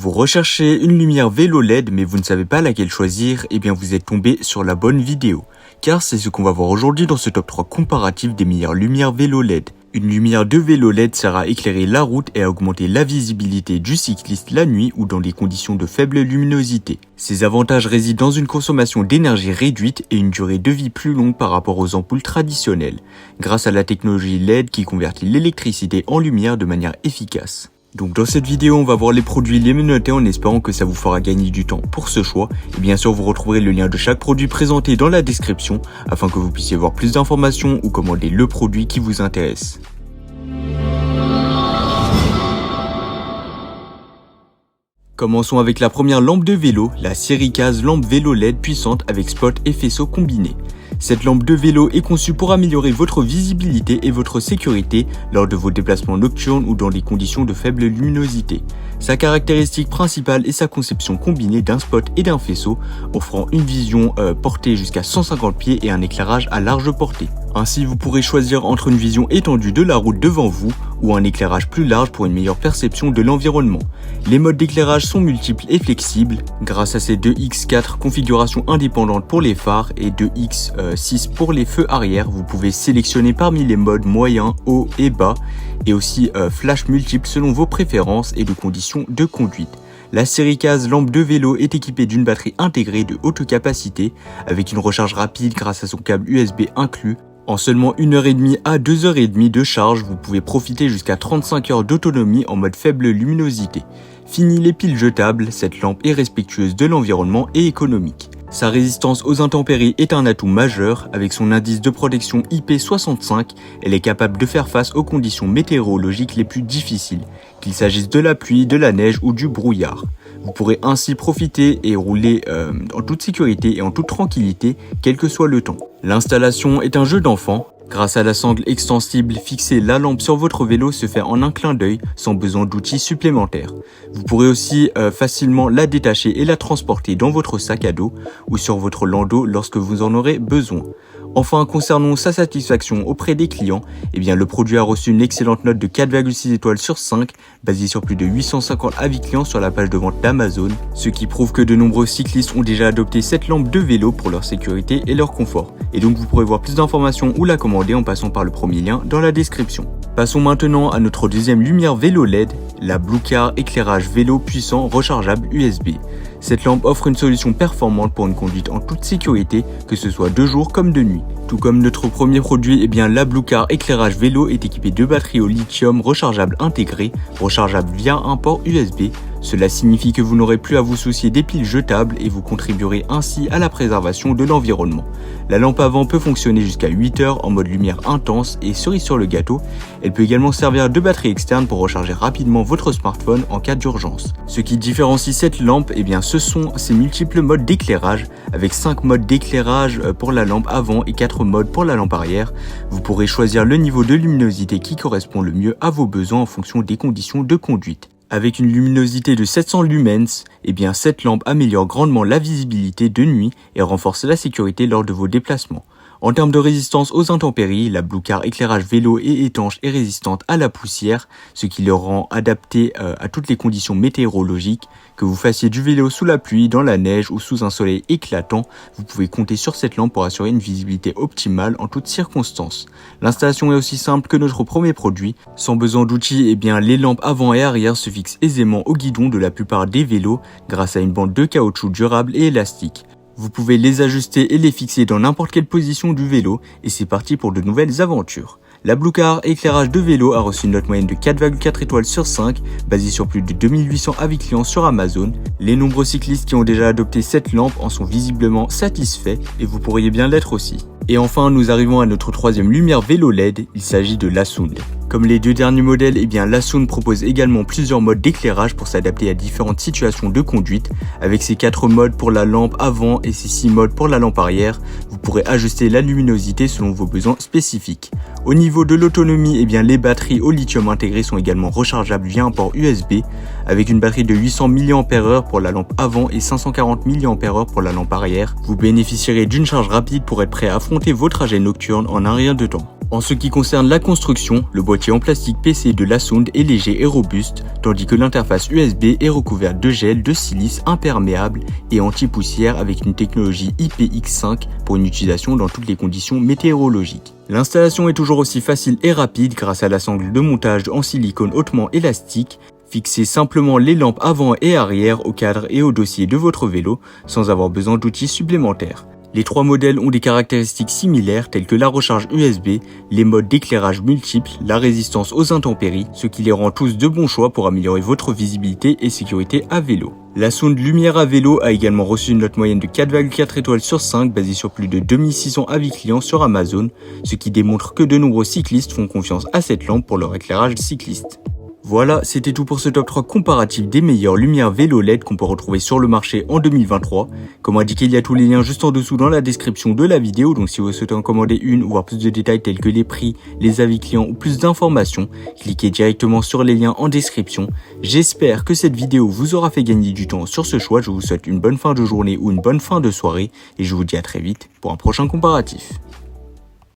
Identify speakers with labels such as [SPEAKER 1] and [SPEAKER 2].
[SPEAKER 1] Vous recherchez une lumière vélo LED mais vous ne savez pas laquelle choisir, eh bien vous êtes tombé sur la bonne vidéo. Car c'est ce qu'on va voir aujourd'hui dans ce top 3 comparatif des meilleures lumières vélo LED. Une lumière de vélo LED sert à éclairer la route et à augmenter la visibilité du cycliste la nuit ou dans des conditions de faible luminosité. Ces avantages résident dans une consommation d'énergie réduite et une durée de vie plus longue par rapport aux ampoules traditionnelles, grâce à la technologie LED qui convertit l'électricité en lumière de manière efficace. Donc dans cette vidéo, on va voir les produits les mieux notés en espérant que ça vous fera gagner du temps pour ce choix. Et bien sûr, vous retrouverez le lien de chaque produit présenté dans la description afin que vous puissiez voir plus d'informations ou commander le produit qui vous intéresse. Commençons avec la première lampe de vélo, la Siricase lampe vélo LED puissante avec spot et faisceau combinés. Cette lampe de vélo est conçue pour améliorer votre visibilité et votre sécurité lors de vos déplacements nocturnes ou dans des conditions de faible luminosité. Sa caractéristique principale est sa conception combinée d'un spot et d'un faisceau, offrant une vision portée jusqu'à 150 pieds et un éclairage à large portée. Ainsi, vous pourrez choisir entre une vision étendue de la route devant vous ou un éclairage plus large pour une meilleure perception de l'environnement. Les modes d'éclairage sont multiples et flexibles grâce à ces 2x4 configurations indépendantes pour les phares et 2x6 pour les feux arrière. Vous pouvez sélectionner parmi les modes moyen, haut et bas et aussi flash multiples selon vos préférences et de conditions de conduite. La Siricase lampe de vélo est équipée d'une batterie intégrée de haute capacité avec une recharge rapide grâce à son câble USB inclus. En seulement 1h30 à 2h30 de charge, vous pouvez profiter jusqu'à 35 heures d'autonomie en mode faible luminosité. Fini les piles jetables, cette lampe est respectueuse de l'environnement et économique. Sa résistance aux intempéries est un atout majeur. Avec son indice de protection IP65, elle est capable de faire face aux conditions météorologiques les plus difficiles, qu'il s'agisse de la pluie, de la neige ou du brouillard. Vous pourrez ainsi profiter et rouler en toute sécurité et en toute tranquillité, quel que soit le temps. L'installation est un jeu d'enfant. Grâce à la sangle extensible, fixer la lampe sur votre vélo se fait en un clin d'œil sans besoin d'outils supplémentaires. Vous pourrez aussi facilement la détacher et la transporter dans votre sac à dos ou sur votre landau lorsque vous en aurez besoin. Enfin, concernant sa satisfaction auprès des clients, le produit a reçu une excellente note de 4,6 étoiles sur 5, basée sur plus de 850 avis clients sur la page de vente d'Amazon, ce qui prouve que de nombreux cyclistes ont déjà adopté cette lampe de vélo pour leur sécurité et leur confort. Et donc vous pourrez voir plus d'informations ou la commander en passant par le premier lien dans la description. Passons maintenant à notre deuxième lumière vélo LED, la Bluecar éclairage vélo puissant rechargeable USB. Cette lampe offre une solution performante pour une conduite en toute sécurité, que ce soit de jour comme de nuit. Tout comme notre premier produit, la Bluecar éclairage vélo est équipée de batteries au lithium rechargeables intégrées, rechargeables via un port USB. Cela signifie que vous n'aurez plus à vous soucier des piles jetables et vous contribuerez ainsi à la préservation de l'environnement. La lampe avant peut fonctionner jusqu'à 8 heures en mode lumière intense et cerise sur le gâteau, elle peut également servir de batterie externe pour recharger rapidement votre smartphone en cas d'urgence. Ce qui différencie cette lampe, ce sont ses multiples modes d'éclairage, avec 5 modes d'éclairage pour la lampe avant et 4 modes pour la lampe arrière. Vous pourrez choisir le niveau de luminosité qui correspond le mieux à vos besoins en fonction des conditions de conduite. Avec une luminosité de 700 lumens, cette lampe améliore grandement la visibilité de nuit et renforce la sécurité lors de vos déplacements. En termes de résistance aux intempéries, la Bluecar éclairage vélo est étanche et résistante à la poussière, ce qui le rend adapté à toutes les conditions météorologiques. Que vous fassiez du vélo sous la pluie, dans la neige ou sous un soleil éclatant, vous pouvez compter sur cette lampe pour assurer une visibilité optimale en toutes circonstances. L'installation est aussi simple que notre premier produit. Sans besoin d'outils, les lampes avant et arrière se fixent aisément au guidon de la plupart des vélos grâce à une bande de caoutchouc durable et élastique. Vous pouvez les ajuster et les fixer dans n'importe quelle position du vélo et c'est parti pour de nouvelles aventures. La Bluecar éclairage de vélo a reçu une note moyenne de 4,4 étoiles sur 5, basée sur plus de 2800 avis clients sur Amazon. Les nombreux cyclistes qui ont déjà adopté cette lampe en sont visiblement satisfaits et vous pourriez bien l'être aussi. Et enfin, nous arrivons à notre troisième lumière vélo LED, il s'agit de l'Asound. Comme les deux derniers modèles, l'Asound propose également plusieurs modes d'éclairage pour s'adapter à différentes situations de conduite. Avec ses 4 modes pour la lampe avant et ses 6 modes pour la lampe arrière, vous pourrez ajuster la luminosité selon vos besoins spécifiques. Au niveau de l'autonomie, les batteries au lithium intégrées sont également rechargeables via un port USB, avec une batterie de 800 mAh pour la lampe avant et 540 mAh pour la lampe arrière. Vous bénéficierez d'une charge rapide pour être prêt à affronter vos trajets nocturnes en un rien de temps. En ce qui concerne la construction, le boîtier boîtier en plastique PC de Lasound est léger et robuste, tandis que l'interface USB est recouverte de gel de silice imperméable et anti-poussière avec une technologie IPX5 pour une utilisation dans toutes les conditions météorologiques. L'installation est toujours aussi facile et rapide grâce à la sangle de montage en silicone hautement élastique. Fixez simplement les lampes avant et arrière au cadre et au dossier de votre vélo sans avoir besoin d'outils supplémentaires. Les trois modèles ont des caractéristiques similaires telles que la recharge USB, les modes d'éclairage multiples, la résistance aux intempéries, ce qui les rend tous de bons choix pour améliorer votre visibilité et sécurité à vélo. La sonde lumière à vélo a également reçu une note moyenne de 4,4 étoiles sur 5 basée sur plus de 2600 avis clients sur Amazon, ce qui démontre que de nombreux cyclistes font confiance à cette lampe pour leur éclairage cycliste. Voilà, c'était tout pour ce top 3 comparatif des meilleures lumières vélo LED qu'on peut retrouver sur le marché en 2023. Comme indiqué, il y a tous les liens juste en dessous dans la description de la vidéo, donc si vous souhaitez en commander une ou voir plus de détails tels que les prix, les avis clients ou plus d'informations, cliquez directement sur les liens en description. J'espère que cette vidéo vous aura fait gagner du temps sur ce choix, je vous souhaite une bonne fin de journée ou une bonne fin de soirée et je vous dis à très vite pour un prochain comparatif.